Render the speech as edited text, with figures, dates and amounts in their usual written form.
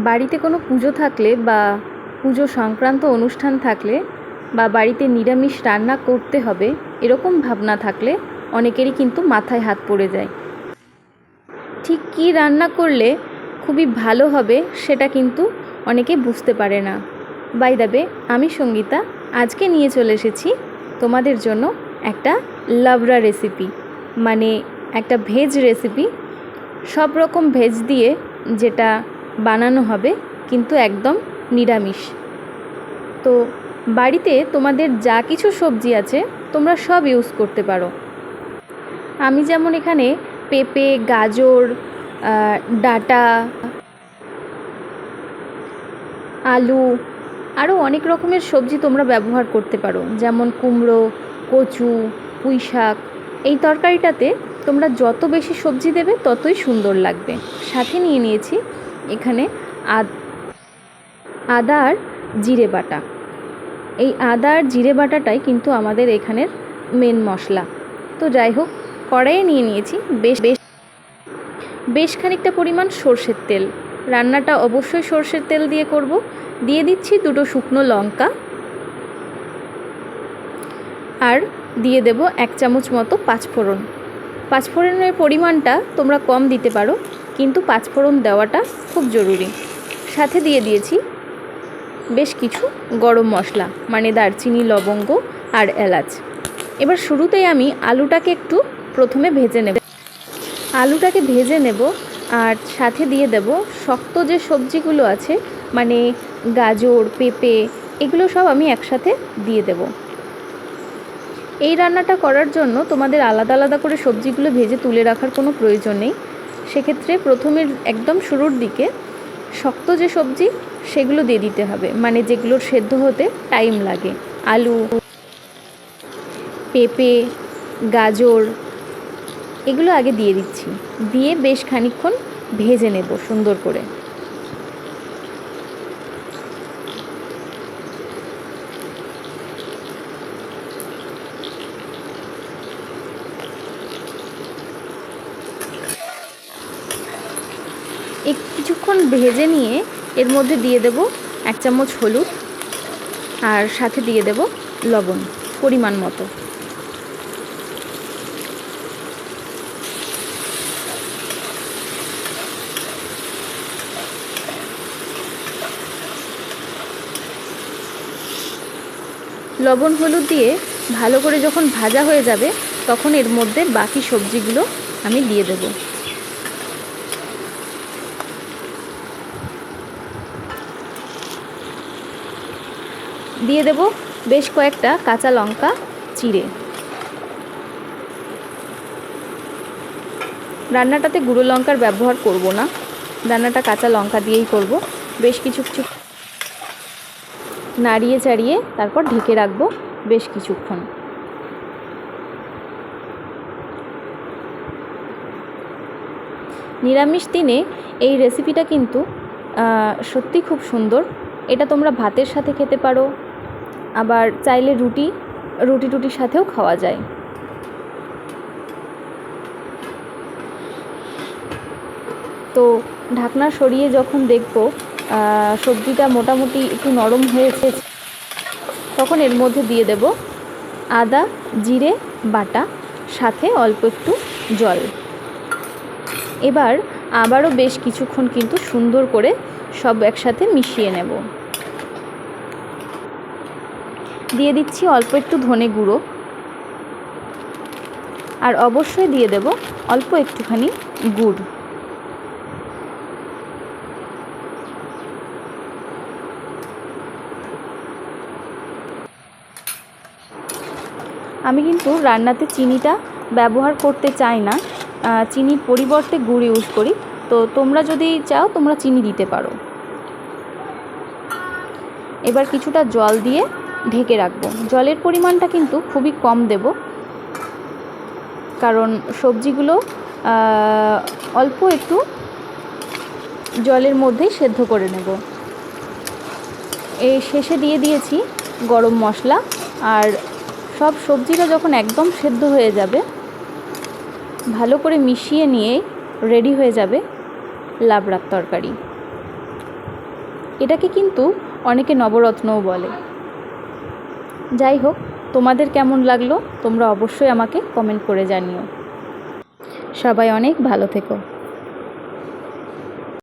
বাড়িতে কোনো পুজো থাকলে বা পুজো সংক্রান্ত অনুষ্ঠান থাকলে বা বাড়িতে নিরামিষ রান্না করতে হবে এরকম ভাবনা থাকলে অনেকেরই কিন্তু মাথায় হাত পড়ে যায়। ঠিক কী রান্না করলে খুবই ভালো হবে সেটা কিন্তু অনেকে বুঝতে পারে না। বাই দ্য ওয়ে, আমি সঙ্গীতা আজকে নিয়ে চলে এসেছি তোমাদের জন্য একটা লাবড়া রেসিপি, মানে একটা ভেজ রেসিপি। সব রকম ভেজ দিয়ে যেটা বানানো হবে কিন্তু একদম নিরামিষ। তো বাড়িতে তোমাদের যা কিছু সবজি আছে তোমরা সব ইউজ করতে পারো। আমি যেমন এখানে পেঁপে, গাজর, ডাঁটা, আলু, আরও অনেক রকমের সবজি তোমরা ব্যবহার করতে পারো, যেমন কুমড়ো, কচু, পুঁই শাক। এই তরকারিটাতে তোমরা যত বেশি সবজি দেবে ততই সুন্দর লাগবে। সাথে নিয়ে নিয়েছি এখানে আদা আর জিরে বাটা। এই আদা আর জিরে বাটাটাই কিন্তু আমাদের এখানের মেন মশলা। তো যাই হোক, কড়াইয়ে নিয়ে নিয়েছি বেশ খানিকটা পরিমাণ সর্ষের তেল। রান্নাটা অবশ্যই সর্ষের তেল দিয়ে করব। দিয়ে দিচ্ছি 2টো শুকনো লঙ্কা, আর দিয়ে দেব 1 চামচ মতো পাঁচফোড়ন। পাঁচফোড়নের পরিমাণটা তোমরা কম দিতে পারো, কিন্তু পাঁচফোড়ন দেওয়াটা খুব জরুরি। সাথে দিয়ে দিয়েছি বেশ কিছু গরম মশলা, মানে দারচিনি, লবঙ্গ আর এলাচ। এবার শুরুতেই আমি আলুটাকে একটু প্রথমে ভেজে নেব। আলুটাকে ভেজে নেব আর সাথে দিয়ে দেব শক্ত যে সবজিগুলো আছে, মানে গাজর, পেঁপে, এগুলো সব আমি একসাথে দিয়ে দেব। এই রান্নাটা করার জন্য তোমাদের আলাদা আলাদা করে সবজিগুলো ভেজে তুলে রাখার কোনো প্রয়োজন নেই। সেক্ষেত্রে প্রথমে একদম শুরুর দিকে শক্ত যে সবজি সেগুলো দিয়ে দিতে হবে, মানে যেগুলোর সেদ্ধ হতে টাইম লাগে। আলু, পেঁপে, গাজর, এগুলো আগে দিয়ে দিচ্ছি। দিয়ে বেশ খানিকক্ষণ ভেজে নেব সুন্দর করে। কিছুক্ষণ ভেজে নিয়ে এর মধ্যে দিয়ে দেব 1 চামচ হলুদ, আর সাথে দিয়ে দেব লবণ পরিমাণ মতো। লবণ হলুদ দিয়ে ভালো করে যখন ভাজা হয়ে যাবে তখন এর মধ্যে বাকি সবজিগুলো আমি দিয়ে দেব। দিয়ে দেব বেশ কয়েকটা কাঁচা লঙ্কা চিড়ে। রান্নাটাতে গুঁড়ো লঙ্কার ব্যবহার করব না, রান্নাটা কাঁচা লঙ্কা দিয়েই করব। বেশ কিছু নাড়িয়ে চাড়িয়ে তারপর ঢেকে রাখবো বেশ কিছুক্ষণ। নিরামিষ দিনে এই রেসিপিটা কিন্তু সত্যি খুব সুন্দর। এটা তোমরা ভাতের সাথে খেতে পারো, আবার চাইলে রুটির সাথেও খাওয়া যায়। তো ঢাকনা সরিয়ে যখন দেখব সবজিটা মোটামুটি একটু নরম হয়েছে, তখন এর মধ্যে দিয়ে দেব আদা জিরে বাটা, সাথে অল্প একটু জল। এবার আবারও বেশ কিছুক্ষণ কিন্তু সুন্দর করে সব একসাথে মিশিয়ে নেব। দিয়ে দিচ্ছি অল্প একটু ধনে গুঁড়ো, আর অবশ্যই দিয়ে দেব অল্প একটুখানি গুড়। আমি কিন্তু রান্নাতে চিনিটা ব্যবহার করতে চাই না, চিনির পরিবর্তে গুড় ইউজ করি। তো তোমরা যদি চাও তোমরা চিনি দিতে পারো। এবার কিছুটা জল দিয়ে ঢেকে রাখবো। জলের পরিমাণটা কিন্তু খুবই কম দেব, কারণ সবজিগুলো অল্প একটু জলের মধ্যেই সেদ্ধ করে নেব। এই শেষে দিয়ে দিয়েছি গরম মশলা, আর সব সবজিটা যখন একদম সেদ্ধ হয়ে যাবে ভালো করে মিশিয়ে নিয়ে রেডি হয়ে যাবে লাবড়ার তরকারি। এটাকে কিন্তু অনেকে নবরত্নও বলে। যাই হোক, তোমাদের কেমন লাগলো তোমরা অবশ্যই আমাকে কমেন্ট করে জানিও। সবাই অনেক ভালো থেকো।